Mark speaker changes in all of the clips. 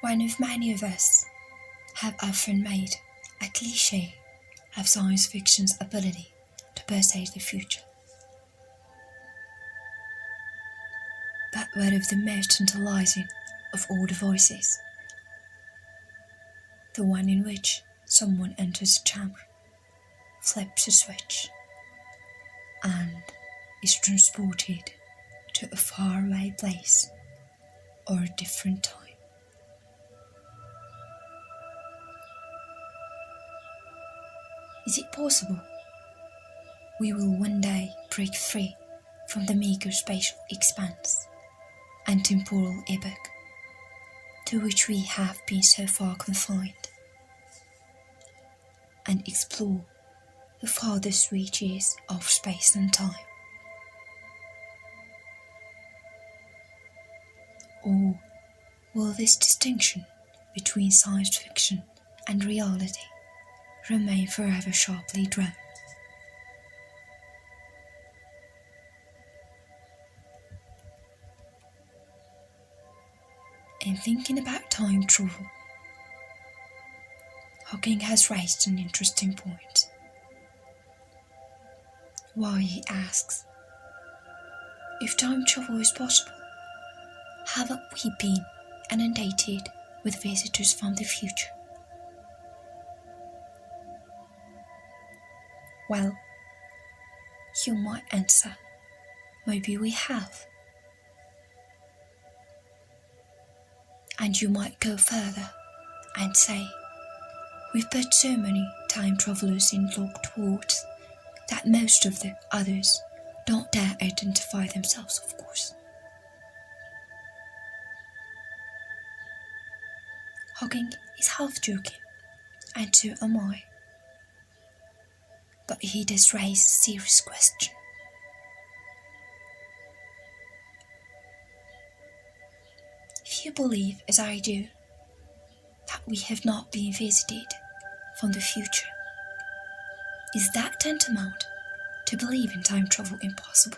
Speaker 1: One of many of us have often made a cliché of science fiction's ability to presage the future. But one of the most tantalizing of all devices, the one in which someone enters a chamber, flips a switch, and is transported to a faraway place or a different time. Is it possible we will one day break free from the meager spatial expanse and temporal epoch to which we have been so far confined, and explore the farthest reaches of space and time? Or will this distinction between science fiction and reality remain forever sharply drawn? In thinking about time travel, Hawking has raised an interesting point. Why, he asks, if time travel is possible, haven't we been inundated with visitors from the future? Well, you might answer, maybe we have. And you might go further and say, we've put so many time travelers in locked wards that most of the others don't dare identify themselves, of course. Hawking is half joking, and so am I. But he does raise a serious question. If you believe, as I do, that we have not been visited from the future, is that tantamount to believe in time travel impossible?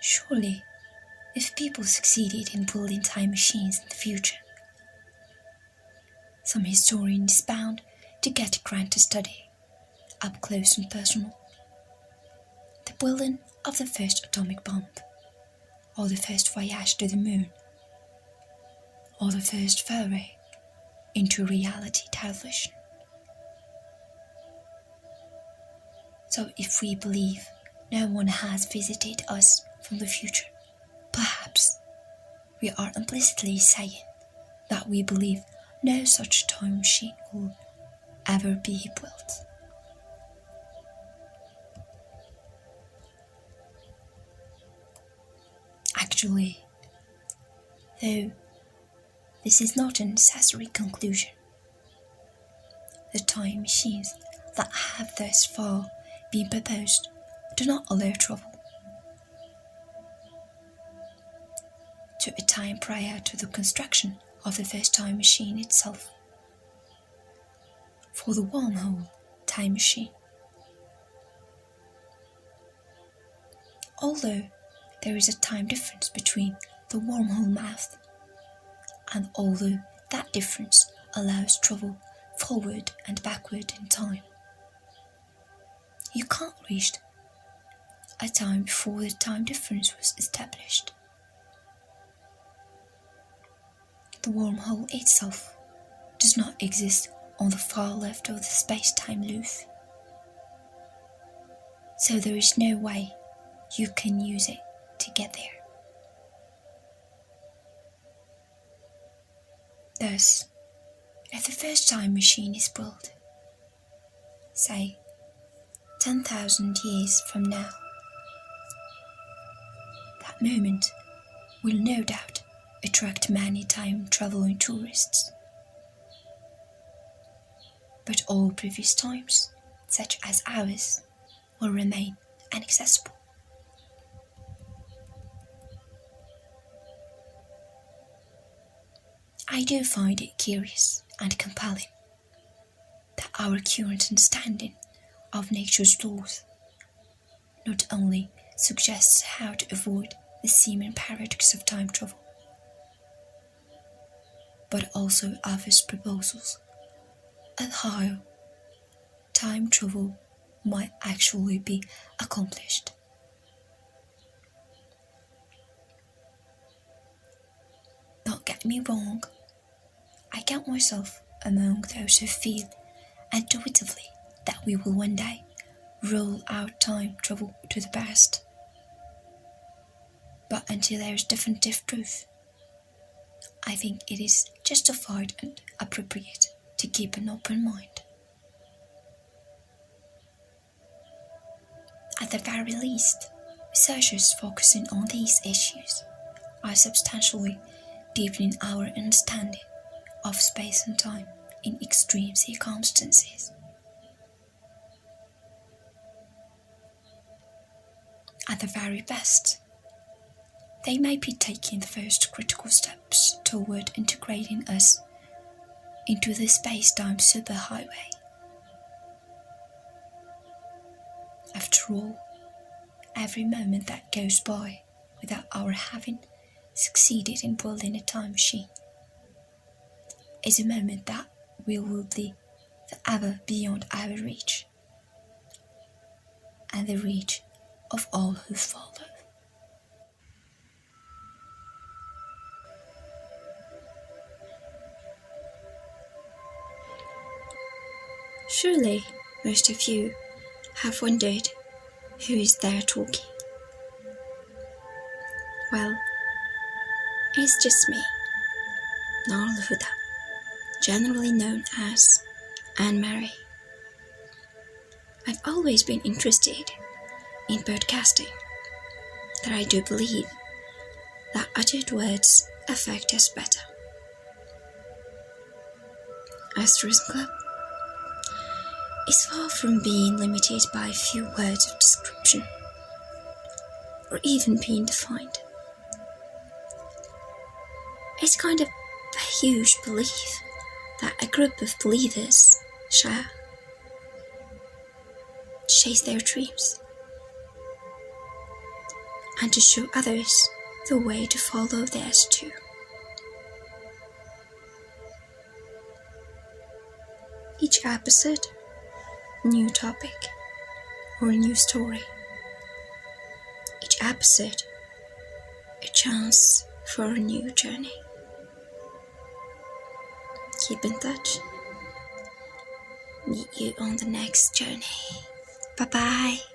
Speaker 1: Surely, if people succeeded in building time machines in the future, some historian is bound to get a grant to study, up close and personal, the building of the first atomic bomb, or the first voyage to the moon, or the first foray into reality television. So if we believe no one has visited us from the future, perhaps we are implicitly saying that we believe no such time machine will ever be built. Actually, though this is not a necessary conclusion, the time machines that have thus far been proposed do not allow travel to a time prior to the construction of the first time machine itself. For the wormhole time machine, although there is a time difference between the wormhole mouth, and although that difference allows travel forward and backward in time, you can't reach a time before the time difference was established. The wormhole itself does not exist on the far left of the space-time loop, so there is no way you can use it to get there. Thus, if the first time machine is built, say 10,000 years from now, that moment will no doubt attract many time-traveling tourists. But all previous times, such as ours, will remain inaccessible. I do find it curious and compelling that our current understanding of nature's laws not only suggests how to avoid the seeming paradox of time travel, but also offers proposals of how time travel might actually be accomplished. Don't get me wrong, I count myself among those who feel intuitively that we will one day rule out time travel to the past. But until there is definitive proof, I think it is justified and appropriate to keep an open mind. At the very least, researchers focusing on these issues are substantially deepening our understanding of space and time in extreme circumstances. At the very best, they may be taking the first critical steps toward integrating us into the space-time superhighway. After all, every moment that goes by without our having succeeded in building a time machine is a moment that will be forever beyond our reach and the reach of all who follow. Surely most of you have wondered who is there talking. Well, it's just me, Nar Huda, generally known as Anne-Marie. I've always been interested in podcasting, that I do believe that uttered words affect us better. Asterism Club is far from being limited by a few words of description, or even being defined. It's kind of a huge belief that a group of believers share to chase their dreams and to show others the way to follow theirs too. Each episode, a new topic or a new story. Each episode, a chance for a new journey. Keep in touch. Meet you on the next journey. Bye bye.